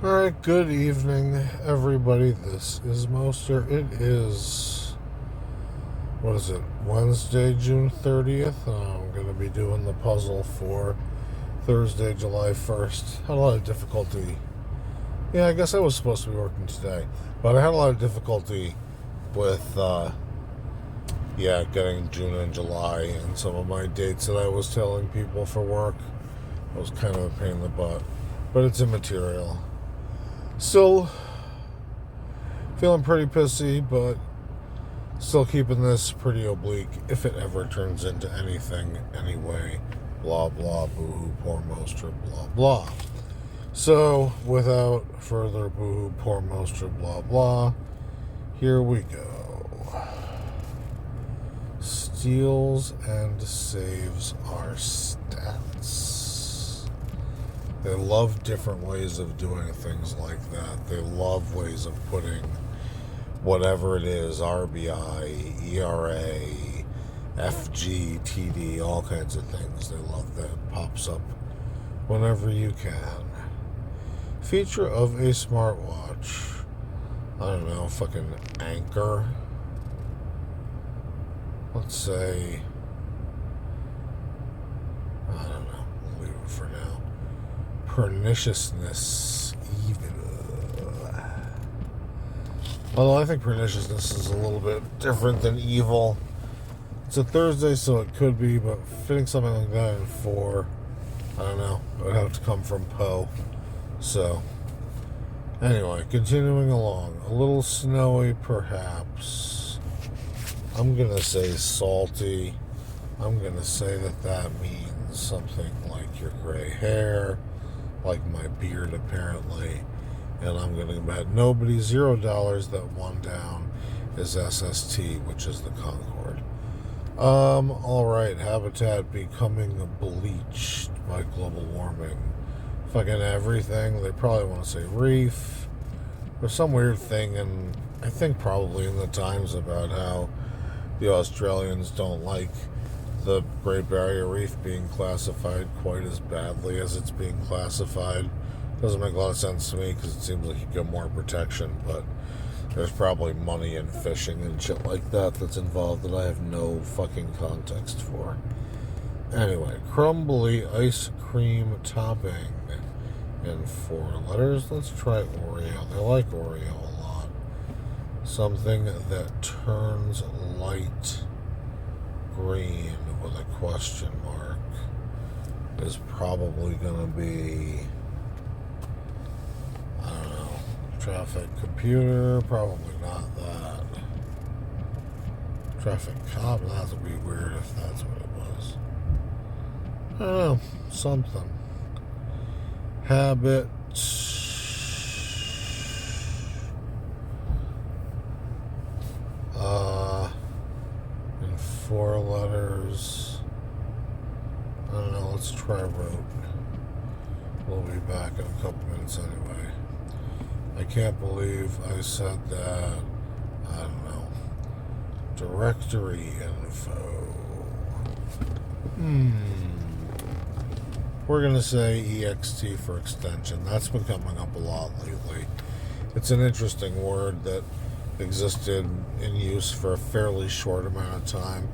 Alright, good evening, everybody. This is Moster. It is, what is it, Wednesday, June 30th. I'm going to be doing the puzzle for Thursday, July 1st. Had a lot of difficulty. Yeah, I guess I was supposed to be working today, but I had a lot of difficulty with, getting June and July and some of my dates that I was telling people for work. It was kind of a pain in the butt, but it's immaterial. Still feeling pretty pissy, but still keeping this pretty oblique if it ever turns into anything anyway. Blah, blah, boo-hoo, poor Moster, blah, blah. So, without further boo-hoo, poor Moster, blah, blah, here we go. Steals and saves our stats. They love different ways of doing things like that. They love ways of putting whatever it is, RBI, ERA, FG, TD, all kinds of things. They love that. It pops up whenever you can. Feature of a smartwatch. I don't know, fucking Anchor. Let's say, I don't know, we'll leave it for now. Perniciousness, evil. Although I think perniciousness is a little bit different than evil. It's a Thursday, so it could be, but fitting something like that in 4, I don't know. It would have to come from Poe. So, anyway, continuing along. A little snowy, perhaps. I'm going to say salty. I'm going to say that means something like your gray hair, like my beard, apparently. And I'm going to bet nobody $0 that one down is SST, which is the Concorde. Alright, habitat becoming bleached by global warming. Fucking everything. They probably want to say reef. There's some weird thing, and I think probably in the Times about how the Australians don't like the Great Barrier Reef being classified quite as badly as it's being classified. Doesn't make a lot of sense to me because it seems like you get more protection, but there's probably money in fishing and shit like that that's involved that I have no fucking context for. Anyway, crumbly ice cream topping in 4 letters. Let's try Oreo. They like Oreo a lot. Something that turns light green with a question mark is probably going to be, I don't know, traffic computer, probably not that. Traffic cop, that would be weird if that's what it was. I don't know, something. Habit. In 4 letters. I don't know, let's try road. We'll be back in a couple minutes anyway. I can't believe I said that. I don't know. Directory info. We're going to say EXT for extension. That's been coming up a lot lately. It's an interesting word that existed in use for a fairly short amount of time.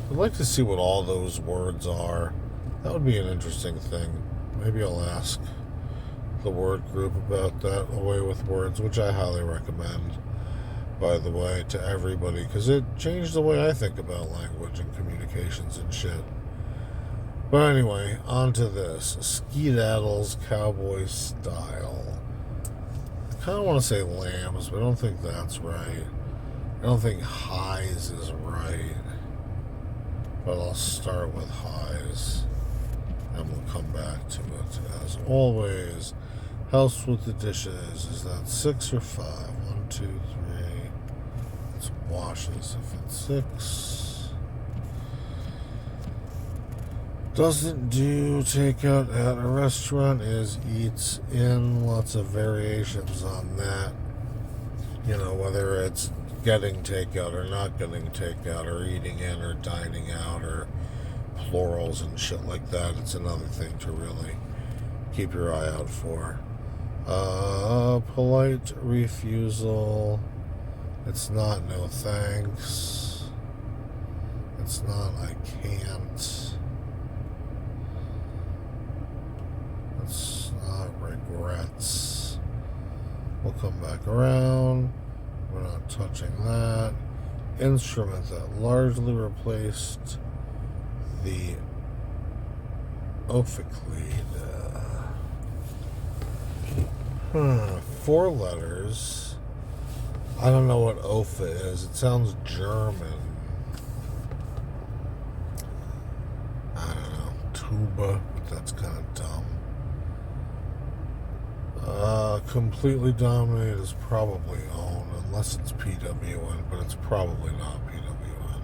I'd like to see what all those words are. That would be an interesting thing. Maybe I'll ask the word group about that, Away with Words, which I highly recommend, by the way, to everybody, because it changed the way I think about language and communications and shit. But anyway, on to this. Skedaddles cowboy style. I kind of want to say lambs, but I don't think that's right. I don't think highs is right. But I'll start with highs. And we'll come back to it. As always, house with the dishes. Is that 6 or 5? 1, 2, 3. It's washes if it's 6. Doesn't do takeout at a restaurant, is eats in. Lots of variations on that. You know, whether it's getting takeout or not getting takeout, or eating in or dining out, or plurals and shit like that. It's another thing to really keep your eye out for. Polite refusal. It's not no thanks. It's not I can't. It's not regrets. We'll come back around. We're not touching that. Instrument that largely replaced the ophicleid. 4 letters. I don't know what opha is. It sounds German. I don't know. Tuba, but that's kind of dumb. Completely dominated is probably owned, unless it's PWN, but it's probably not PWN.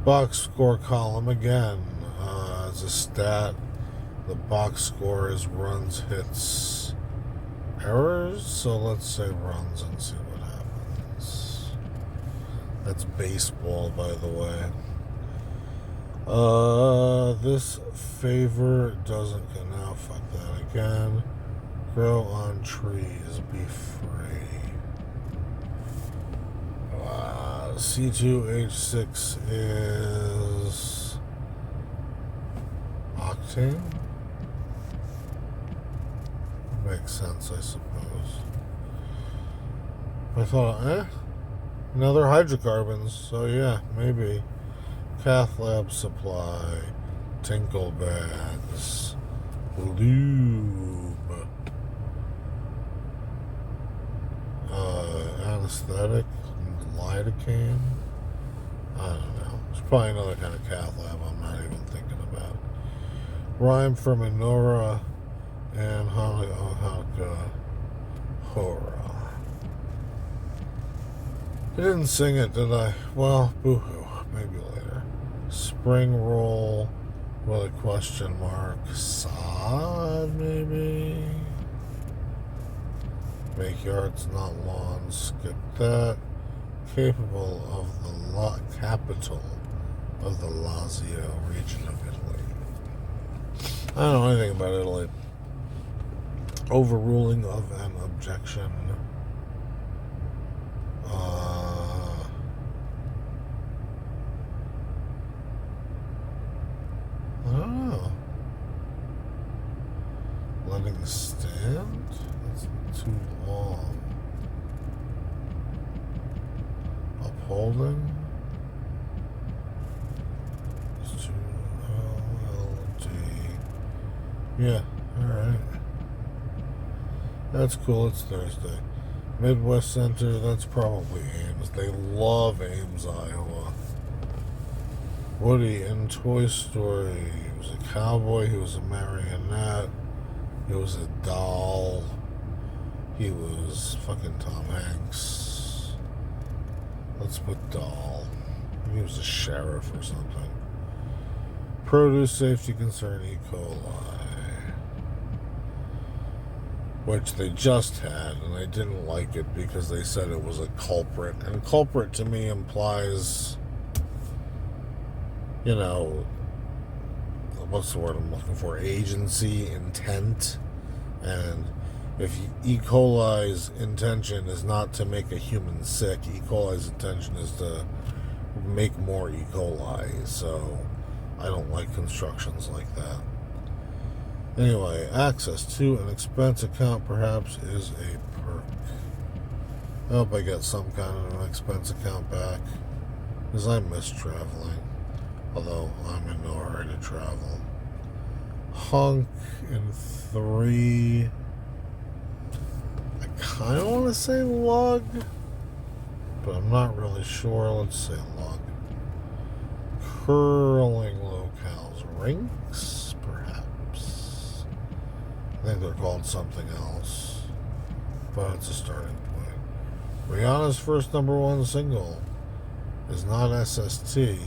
Box score column again. As a stat, the box score is runs, hits, errors. So let's say runs and see what happens. That's baseball, by the way. This favor doesn't go now. Fuck that again. Grow on trees, be free. C2H6 is octane. Makes sense, I suppose. I thought, another hydrocarbons. So yeah, maybe. Cath lab supply, tinkle bags, lube. Anesthetic, lidocaine. I don't know. It's probably another kind of cath lab I'm not even thinking about. Rhyme for menorah and Hanukkah Hora. I didn't sing it, did I? Well, boo-hoo. Maybe later. Spring roll with a question mark. Sod, maybe? Make yards, not lawns. Skip that. Capable of the capital of the Lazio region of Italy. I don't know anything about Italy. Overruling of an objection. I don't know. Letting stand? That's too long. Upholding? It's too LLD. Yeah, alright. That's cool, it's Thursday. Midwest Center, that's probably Ames. They love Ames, Iowa. Woody in Toy Story. He was a cowboy, he was a marionette, he was a doll, he was fucking Tom Hanks. Let's put doll. He was a sheriff or something. Produce safety concern, E. coli. Which they just had, and I didn't like it because they said it was a culprit. And culprit to me implies, you know, what's the word I'm looking for? Agency, intent. And if E. coli's intention is not to make a human sick, E. coli's intention is to make more E. coli. So I don't like constructions like that. Anyway, access to an expense account perhaps is a perk. I hope I get some kind of an expense account back, because I miss traveling, although I'm in no hurry to travel. Hunk in 3. I kind of want to say lug, but I'm not really sure. Let's say lug. Curling locales. Rinks? I think they're called something else, but it's a starting point. Rihanna's first #1 single is not SST.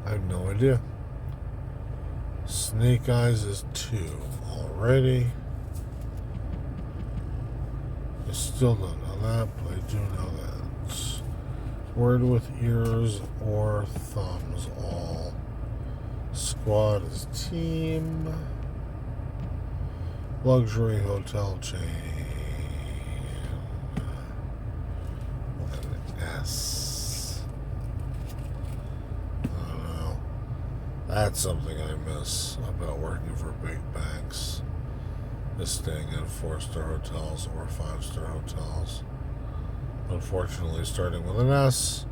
I have no idea. Snake Eyes is 2 already. I still don't know that, but I do know that. Word with ears or thumbs all. Squad is team. Luxury hotel chain. With an S. I don't know. That's something I miss about working for big banks. Is staying in 4-star hotels or 5-star hotels. Unfortunately, starting with an S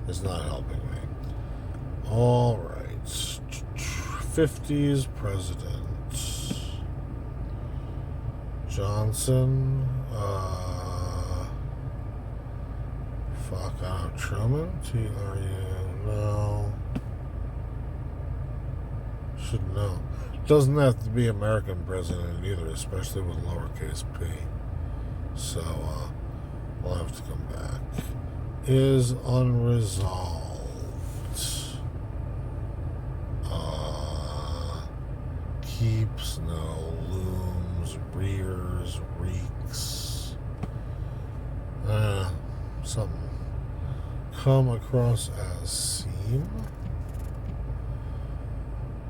is not helping me. All right. 50s president. Johnson. Fuck, I don't know. Truman? T-R-U. No. Should know. Doesn't have to be American president either, especially with lowercase p. So, we'll have to come back. Is unresolved. Keeps, no. Looms, rears, reeks. Something. Come across as seem.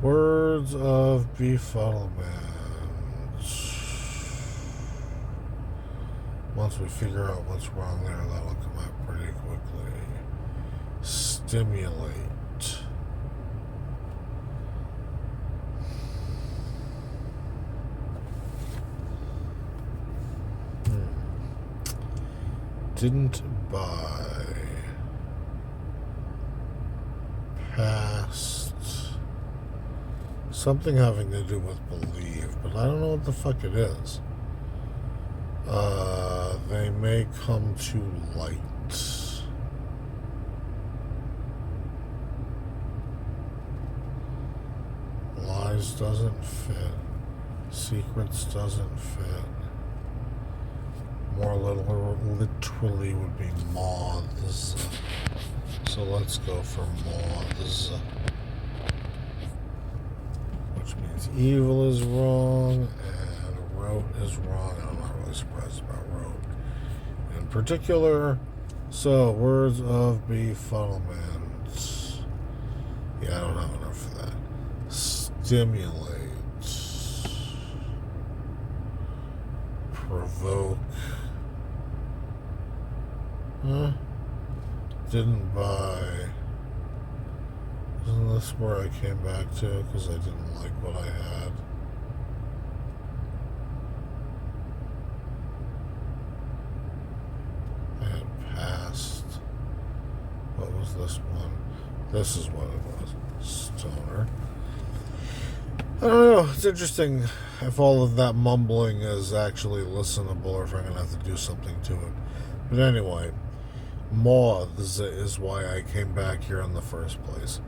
Words of befuddlement. Once we figure out what's wrong there, that'll come out pretty quickly. Stimulate. Didn't buy. Past. Something having to do with believe, but I don't know what the fuck it is. They may come to light. Lies doesn't fit. Secrets doesn't fit. More literally would be moths. So let's go for moths. Which means evil is wrong and wrote is wrong. I'm not really surprised about wrote in particular. So, words of befuddlement. Yeah, I don't have enough for that. Stimulate. Provoke. Didn't buy. Isn't this where I came back to because I didn't like what I had? I had passed. What was this one? This is what it was. Stoner. I don't know. It's interesting if all of that mumbling is actually listenable or if I'm going to have to do something to it. But anyway, moths is why I came back here in the first place.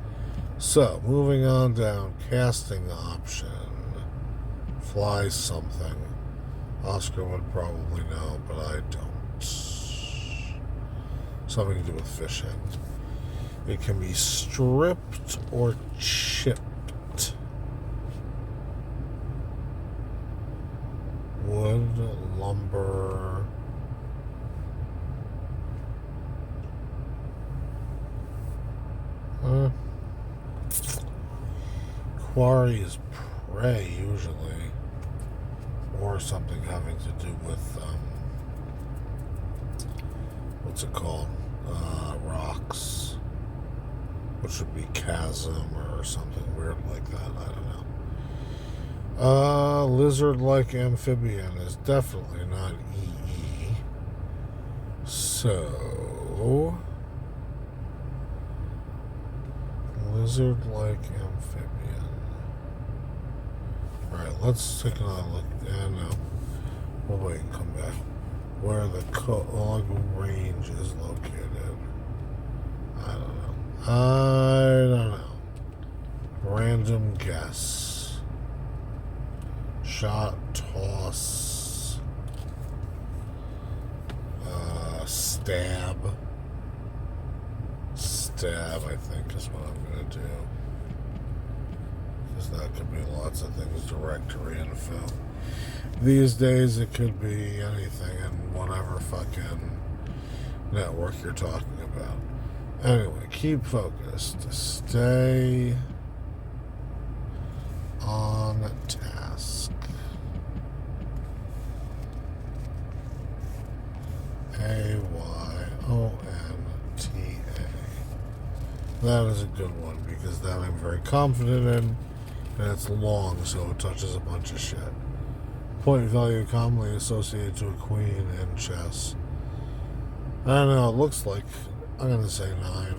So, moving on down, casting option. Fly something. Oscar would probably know, but I don't. Something to do with fishing. It can be stripped or chipped. Wood, lumber. Quarry is prey, usually. Or something having to do with, what's it called? Rocks. Which would be chasm or something weird like that. I don't know. Lizard-like amphibian is definitely not EE. So, lizard-like amphibian. Alright, let's take another look. Yeah, no. We'll wait and come back. Where the Cog range is located. I don't know. Random guess. Shot, toss. Stab. Stab, I think, is what I'm going to do. Because that could be lots of things, directory info. These days, it could be anything in whatever fucking network you're talking about. Anyway, keep focused. Stay on task. That is a good one because that I'm very confident in, and it's long, so it touches a bunch of shit. Point value commonly associated to a queen in chess. I don't know, it looks like, I'm going to say 9,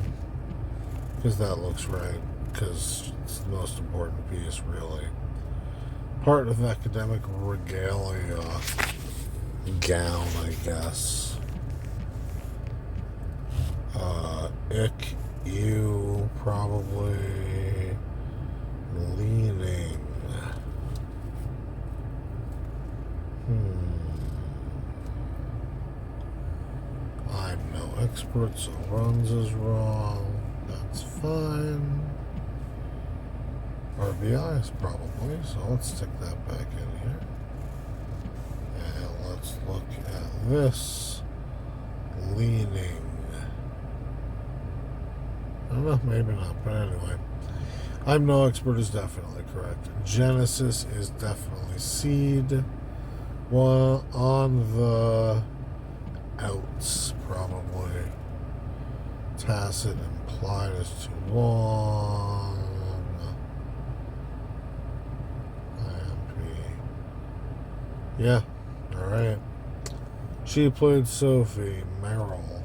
because that looks right, because it's the most important piece, really. Part of academic regalia, gown, I guess. Ick, you, probably, leaning. I'm no expert, so runs is wrong. That's fine. RBI is probably, so let's stick that back in here. And let's look at this. Leaning. I don't know, maybe not, but anyway. I'm no expert is definitely correct. Genesis is definitely seed. Well, on the outs, probably. Tacit implied is too long. IMP. Yeah, alright. She played Sophie Merrill.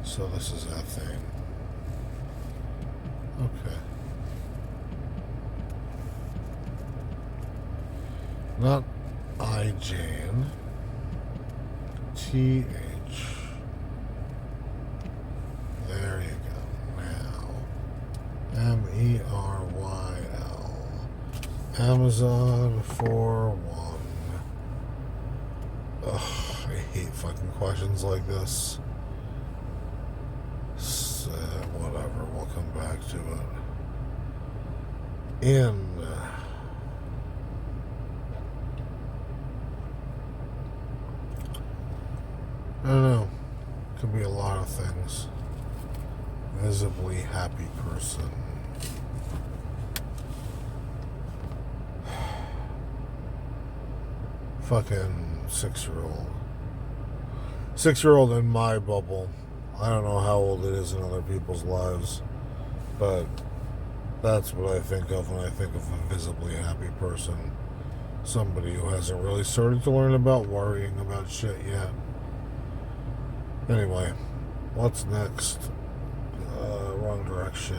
So this is that thing. Okay. Not I, Jane. TH. There you go. Now. MERYL. Amazon 41. Ugh, I hate fucking questions like this. So, whatever, we'll come back to it. In. I don't know. Could be a lot of things. Visibly happy person. Fucking 6-year-old. 6-year-old in my bubble. I don't know how old it is in other people's lives, but that's what I think of when I think of a visibly happy person. Somebody who hasn't really started to learn about worrying about shit yet. Anyway, what's next? Wrong direction.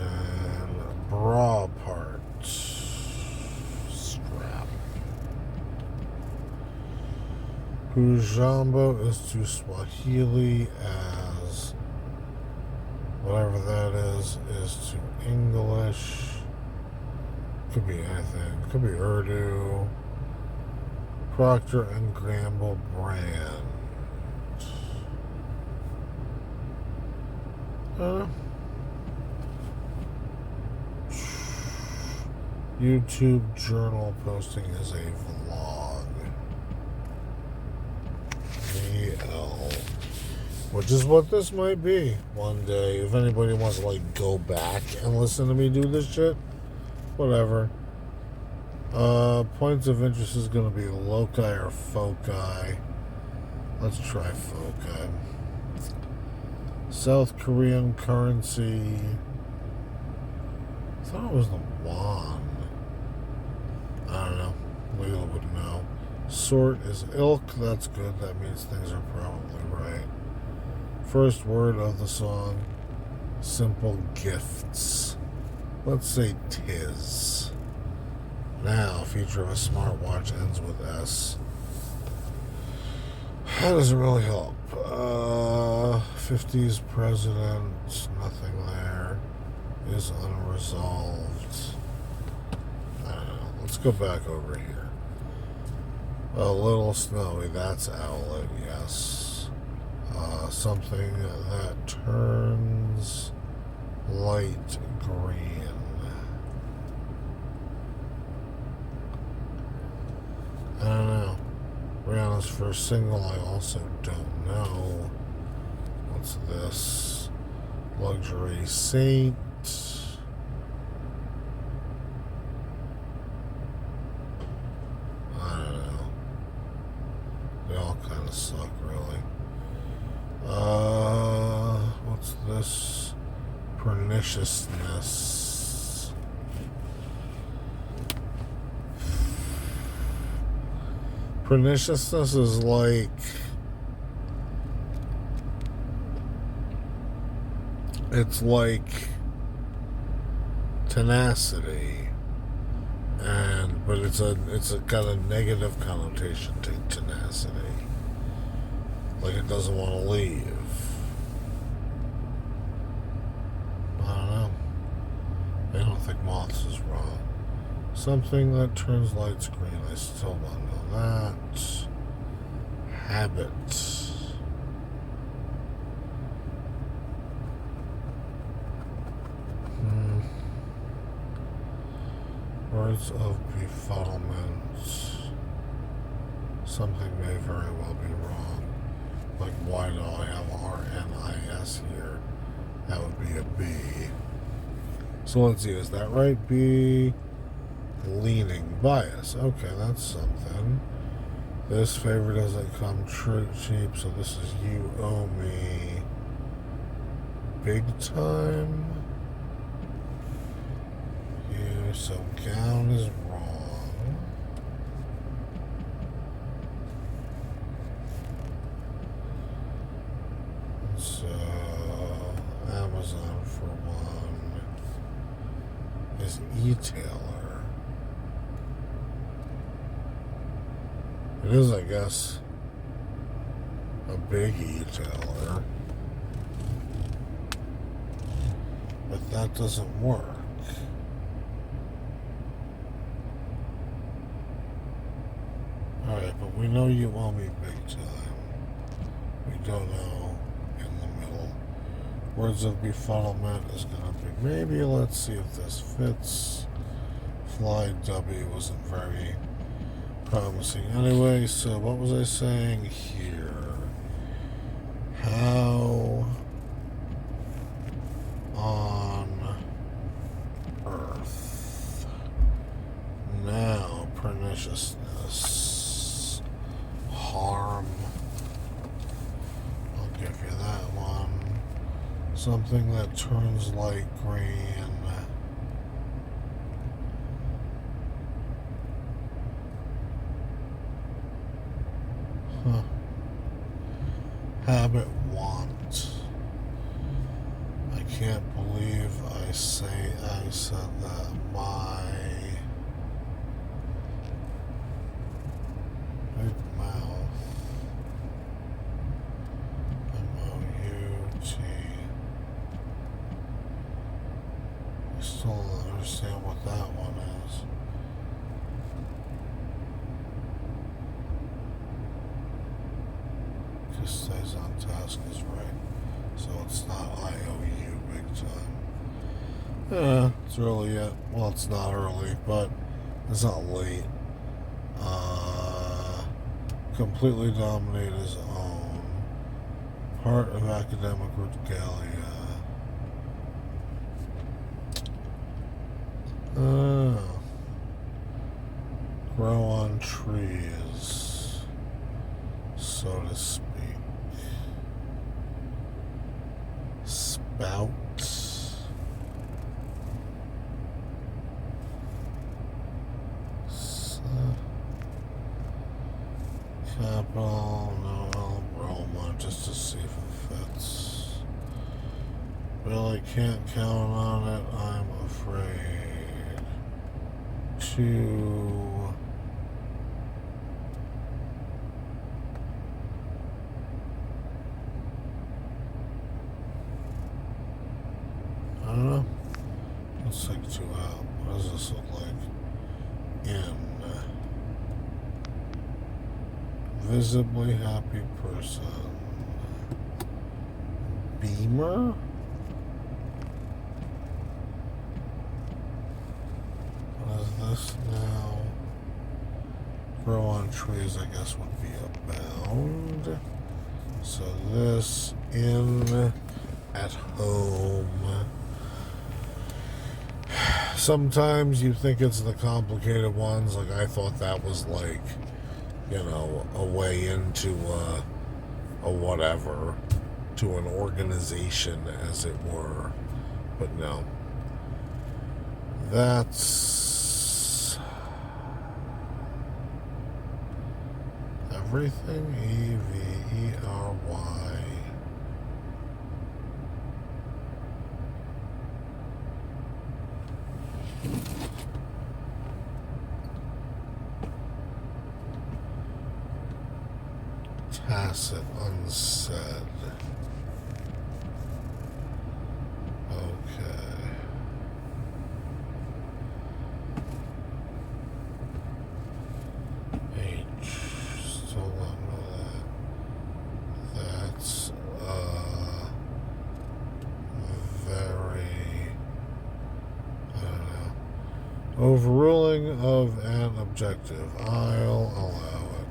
Bra part. Strap. Hujambo is to Swahili as whatever that is to English. Could be anything. Could be Urdu. Procter and Gamble brand. YouTube journal posting is a vlog. VL. Which is what this might be one day. If anybody wants to like go back and listen to me do this shit, whatever. Points of interest is going to be loci or foci. Let's try foci. South Korean currency. I thought it was the won. I don't know. Leila would know. Sort is ilk. That's good. That means things are probably right. First word of the song. Simple gifts. Let's say tis. Now, feature of a smartwatch ends with S. That doesn't really help. 50s president, nothing there. Is unresolved. I don't know. Let's go back over here. A little snowy, that's outlet, yes. Something that turns light green. I don't know. Rihanna's first single, I also don't know. What's this? Luxury Saint. I don't know. They all kind of suck, really. What's this? Pernicious. perniciousness. Perniciousness is like it's like tenacity, but it's a kind of negative connotation to tenacity. Like it doesn't want to leave. I don't know. I don't think moths is wrong. Something that turns lights green. I still don't know that. Habit. Words of befuddlement. Something may very well be wrong. Like, why do I have RNIS here? That would be a B. So let's see, is that right? B. Leaning bias. Okay, that's something. This favor doesn't come cheap, so this is you owe me big time. You, so gown is wrong. So Amazon for one is e-tailer. It is, I guess, a big e-tailer. But that doesn't work. Alright, but we know you owe me big time. We don't know in the middle. Words of befuddlement is going to be maybe. Let's see if this fits. Fly W wasn't very promising. Anyway, so what was I saying here? How on earth? Now, perniciousness. Harm. I'll give you that one. Something that turns light green. Huh. Habit want. I can't believe I said that. My big mouth. M-O-U-T. I still don't understand what that one is. Just stays on task is right. So it's not IOU big time. Yeah, it's early yet. Well, it's not early, but it's not late. Completely dominate his own. Part of academic regalia. Grow on trees, so to speak. Spout. Capital, no, Roma, just to see if it fits. Really can't count on it, I'm afraid. To I don't know. Let's take two out. What does this look like? In. Visibly happy person. Beamer? What is this now? Grow on trees, I guess, would be abound. So this, in, at home. Sometimes you think it's the complicated ones. Like, I thought that was like, a way into a whatever, to an organization, as it were. But no. That's everything. Every. Tacit, unsaid. Okay. H. Still don't know that. That's very. I don't know. Overruling of an objective. I'll allow it.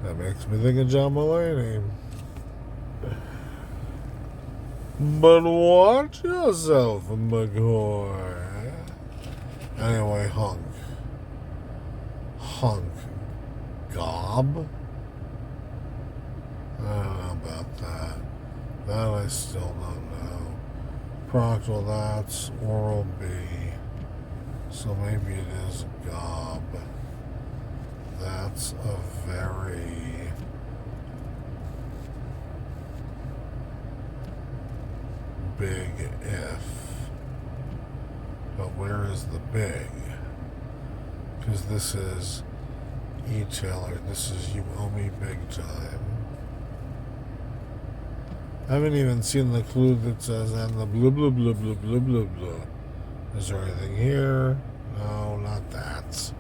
That makes me think of John Mulaney. But watch yourself, McCoy. Anyway, hunk. Gob? I don't know about that. That I still don't know. Proctal, that's oral B. So maybe it is gob. That's a very big if. But where is the big? Because this is e-tailer. This is you owe me big time. I haven't even seen the clue that says and the blah blah blah blah blah blah blah. Is there anything here? No, not that.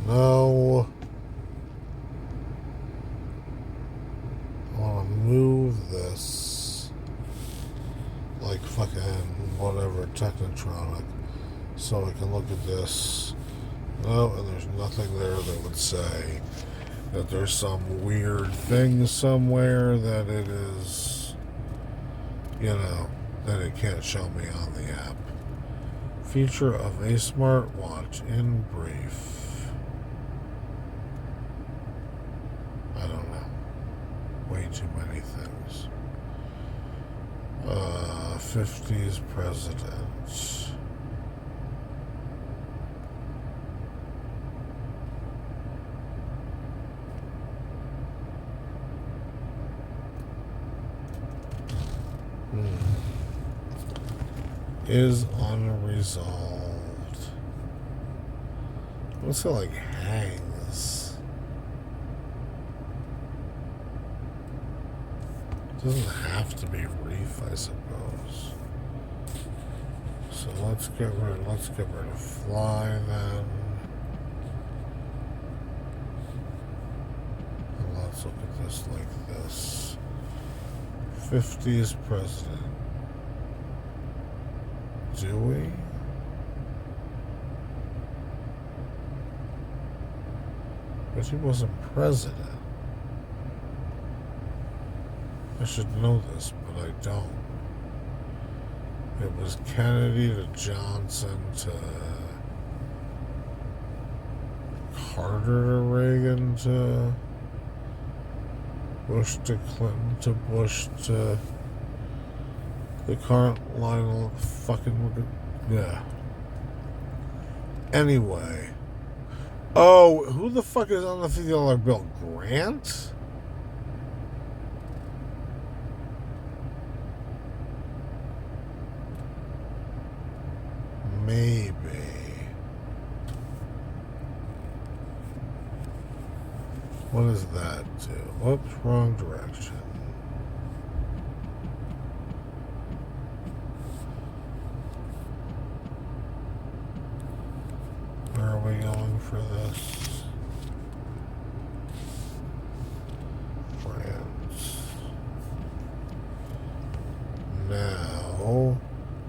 No. I want to move this like fucking whatever Technotronic so I can look at this. No, and there's nothing there that would say that there's some weird thing somewhere that it is, that it can't show me on the app. Feature of a smartwatch in brief. I don't know. Way too many things. 50s president. Is unresolved. What's it like hangs? Doesn't have to be reef, I suppose. So let's get rid of fly then. And let's look at this like this. 50s president. Do we? But he wasn't president. I should know this, but I don't. It was Kennedy to Johnson to Carter to Reagan to Bush to Clinton to Bush to the current line of fucking... Yeah. Anyway. Oh, who the fuck is on the $50 bill? Grant? Maybe. What does that do? Whoops, wrong direction. Where are we going for this? France. Now,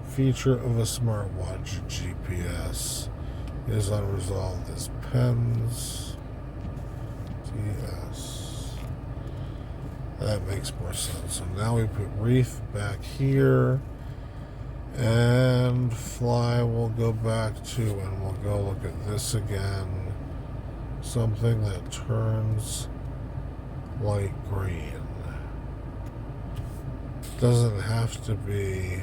feature of a smartwatch GPS is unresolved as pens. TS. That makes more sense. So now we put reef back here. And fly will go back to, and we'll go look at this again. Something that turns light green. doesn't have to be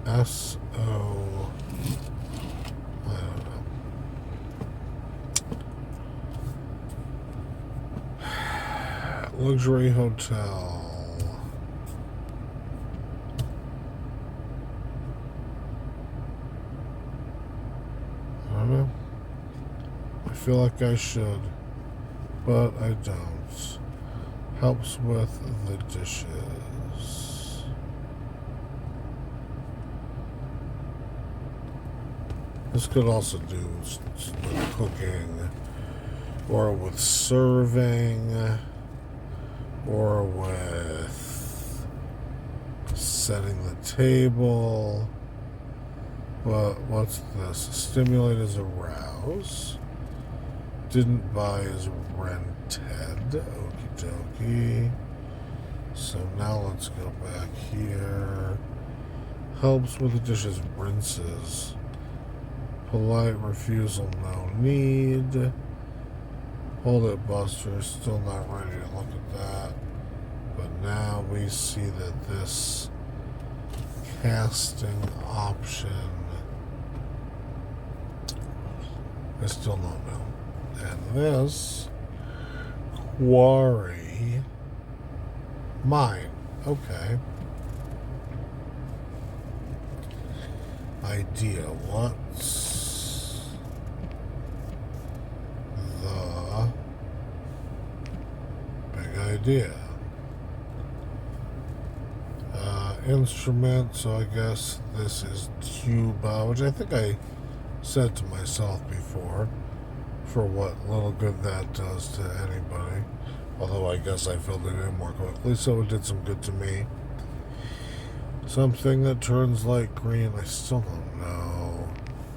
S-O, I don't know. Luxury hotel. I don't know. I feel like I should, but I don't. Helps with the dishes. This could also do with cooking, or with serving, or with setting the table. But what's this? Stimulate is arouse. Didn't buy is rented. Okie dokie. So now let's go back here. Helps with the dishes, rinses. Polite refusal, no need. Hold it, Buster. Still not ready to look at that. But now we see that this casting option, I still don't know. And this quarry, mine. Okay. Idea. What's the big idea? Instrument, so I guess this is tuba, which I think I said to myself before, for what little good that does to anybody. Although I guess I filled it in more quickly, so it did some good to me. Something that turns light green, I still don't know.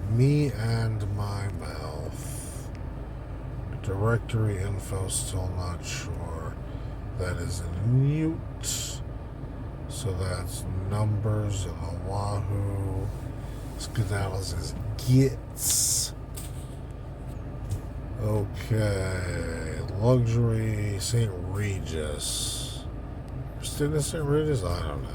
Me and my mouth. Directory info, still not sure. That is mute. So that's numbers and Oahu. Skedaddles is gets. Okay. Luxury, St. Regis. Christina St. Regis? I don't know.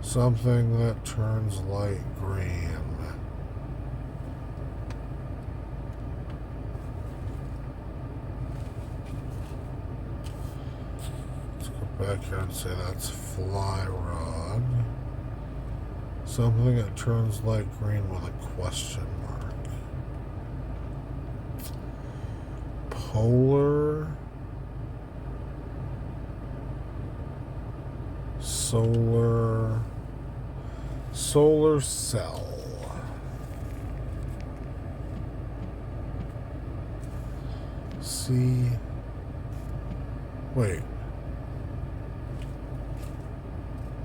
Something that turns light green. Let's go back here and say that's fly rod. Something that turns light green with a question mark. Polar. Solar cell. See. Wait.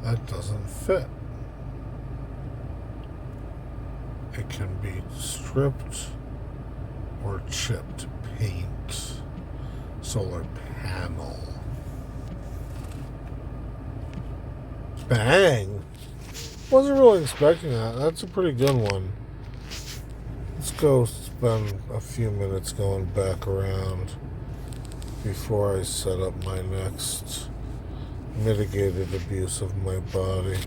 That doesn't fit. It can be stripped or chipped paint. Solar panel. Bang! Wasn't really expecting that. That's a pretty good one. Let's go spend a few minutes going back around before I set up my next mitigated abuse of my body.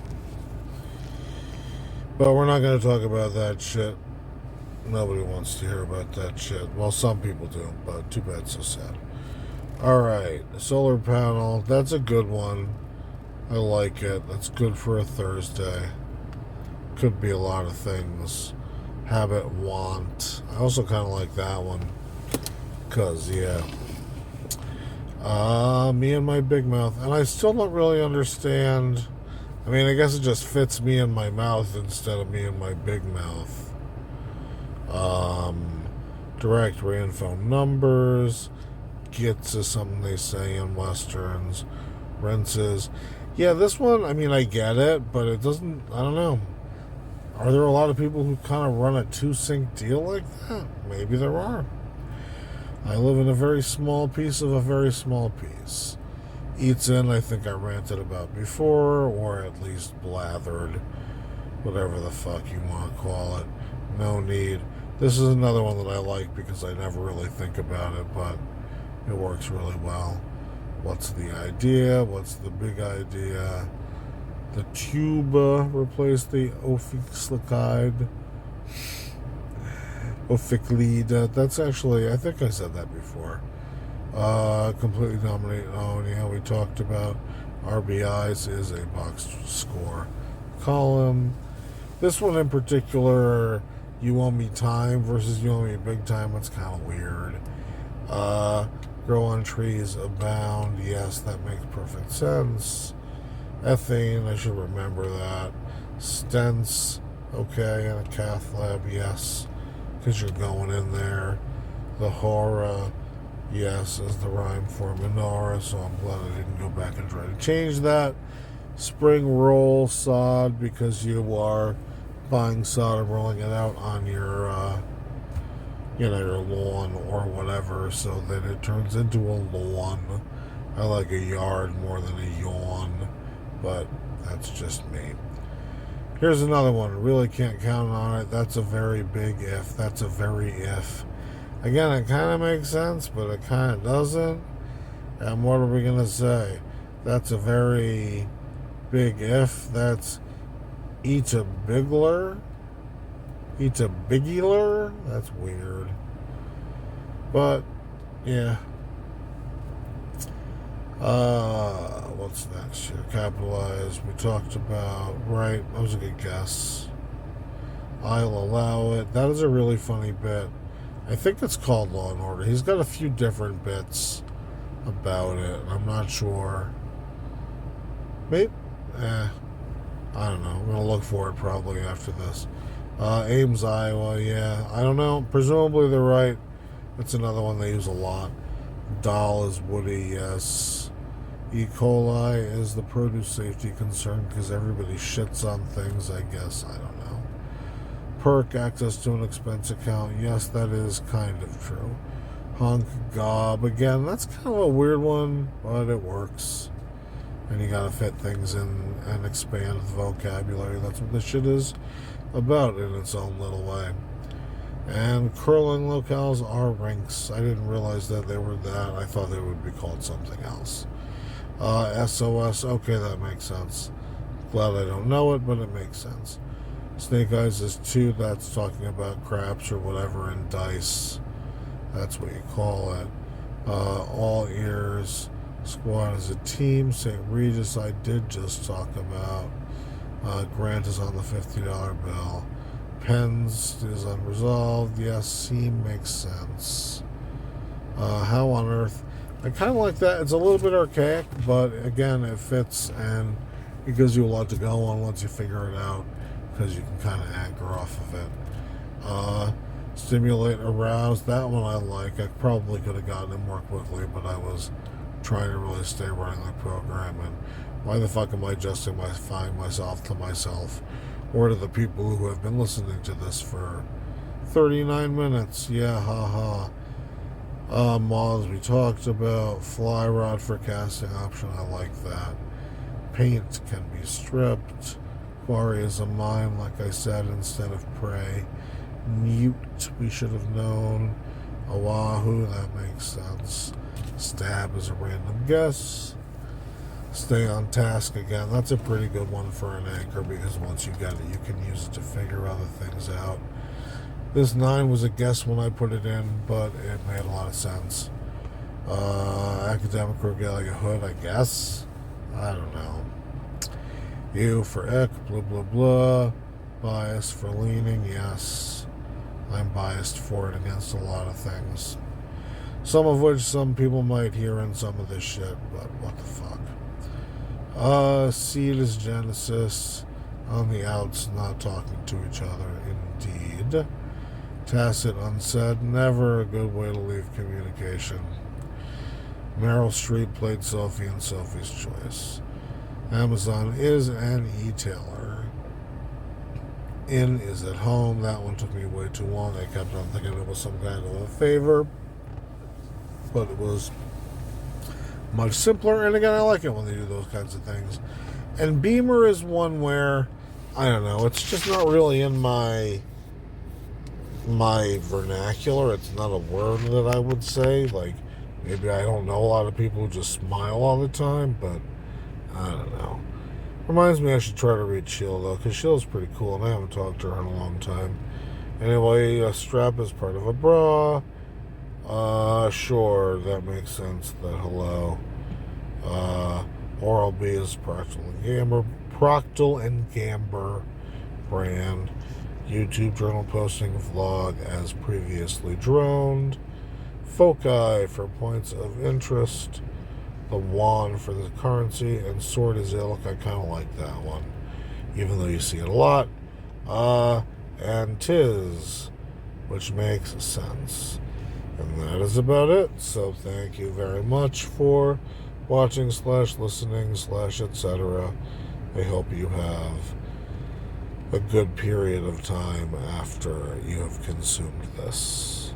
But we're not going to talk about that shit. Nobody wants to hear about that shit. Well, some people do, but too bad, so sad. Alright, solar panel. That's a good one. I like it. That's good for a Thursday. Could be a lot of things. Habit, want. I also kind of like that one. Because, yeah. Me and my big mouth. And I still don't really understand. I mean, I guess it just fits me in my mouth instead of me in my big mouth. Directory info numbers. Gets is something they say in Westerns. Rinses. Yeah, this one, I mean, I get it, but it doesn't, I don't know. Are there a lot of people who kind of run a two-sync deal like that? Maybe there are. I live in a very small piece of a very small piece. Eats In, I think I ranted about before, or at least blathered, whatever the fuck you want to call it. No Need. This is another one that I like because I never really think about it, but it works really well. What's the idea? What's the big idea? The tuba replaced the Ophicleide. That's actually, I think I said that before. Completely dominate. Oh, yeah, we talked about RBIs is a box score column. This one in particular, You Owe Me Time versus You Owe Me Big Time. It's kind of weird. Grow on Trees Abound. Yes, that makes perfect sense. Ethane, I should remember that. Stents, okay, and a cath lab, yes, because you're going in there. The horror, yes, is the rhyme for menorah, so I'm glad I didn't go back and try to change that. Spring roll sod, because you are buying sod and rolling it out on your, your lawn or whatever, so that it turns into a lawn. I like a yard more than a yawn, but that's just me. Here's another one. Really can't count on it. That's a very big if. That's a very if. Again, it kind of makes sense, but it kind of doesn't. And what are we going to say? That's a very big if. That's eat a bigler. Eat a bigular. That's weird. But, yeah. What's next here? Capitalize. We talked about, right, that was a good guess. I'll allow it. That is a really funny bit. I think it's called Law and Order. He's got a few different bits about it. I'm not sure. Maybe, I don't know. I'm going to look for it probably after this. Ames, Iowa, yeah. I don't know. Presumably they're right. It's another one they use a lot. Doll is Woody, yes. E. coli is the produce safety concern because everybody shits on things, I guess. I don't know. Perk, access to an expense account. Yes, that is kind of true. Hunk, gob. Again, that's kind of a weird one, but it works. And you gotta fit things in and expand the vocabulary. That's what this shit is about in its own little way. And curling locales are rinks. I didn't realize that they were that. I thought they would be called something else. SOS, okay, that makes sense. Glad I don't know it, but it makes sense. Snake Eyes is 2, that's talking about craps or whatever, and dice. That's what you call it. All Ears, Squad is a team. St. Regis, I did just talk about. Grant is on the $50 bill. Pens is unresolved. Yes, seam makes sense. How on Earth? I kind of like that. It's a little bit archaic, but again, it fits and it gives you a lot to go on once you figure it out because you can kind of anchor off of it. Stimulate, Arouse. That one I like. I probably could have gotten it more quickly, but I was trying to really stay running the program. And why the fuck am I justifying myself to myself or to the people who have been listening to this for 39 minutes? Yeah, haha. Moths we talked about. Fly rod for casting option. I like that. Paint can be stripped. Quarry is a mine, like I said, instead of prey. Mute, we should have known. Oahu, that makes sense. Stab is a random guess. Stay on task again. That's a pretty good one for an anchor because once you get it, you can use it to figure other things out. This 9 was a guess when I put it in, but it made a lot of sense. Academic Regalia Hood, I guess. I don't know. U for Eck, blah, blah, blah. Bias for leaning, yes. I'm biased for it against a lot of things. Some of which some people might hear in some of this shit, but what the fuck. Seed is Genesis. On the outs, not talking to each other, indeed. Tacit, unsaid, never a good way to leave communication. Meryl Streep played Sophie in Sophie's Choice. Amazon is an e-tailer. In is at home. That one took me way too long. I kept on thinking it was some kind of a favor, but it was much simpler. And again, I like it when they do those kinds of things. And Beamer is one where, I don't know, it's just not really in my vernacular. It's not a word that I would say. Like, maybe I don't know a lot of people who just smile all the time, but I don't know. Reminds me I should try to read Sheila, though, because Sheila's pretty cool, and I haven't talked to her in a long time. Anyway, a strap is part of a bra. Sure, that makes sense. That hello. Oral-B is Proctal and Gamber brand. YouTube journal posting vlog as previously droned. Foci for points of interest. The wand for the currency, and sword is ilk. I kind of like that one, even though you see it a lot. And tis, which makes sense. And that is about it. So thank you very much for watching / listening / etc. I hope you have a good period of time after you have consumed this.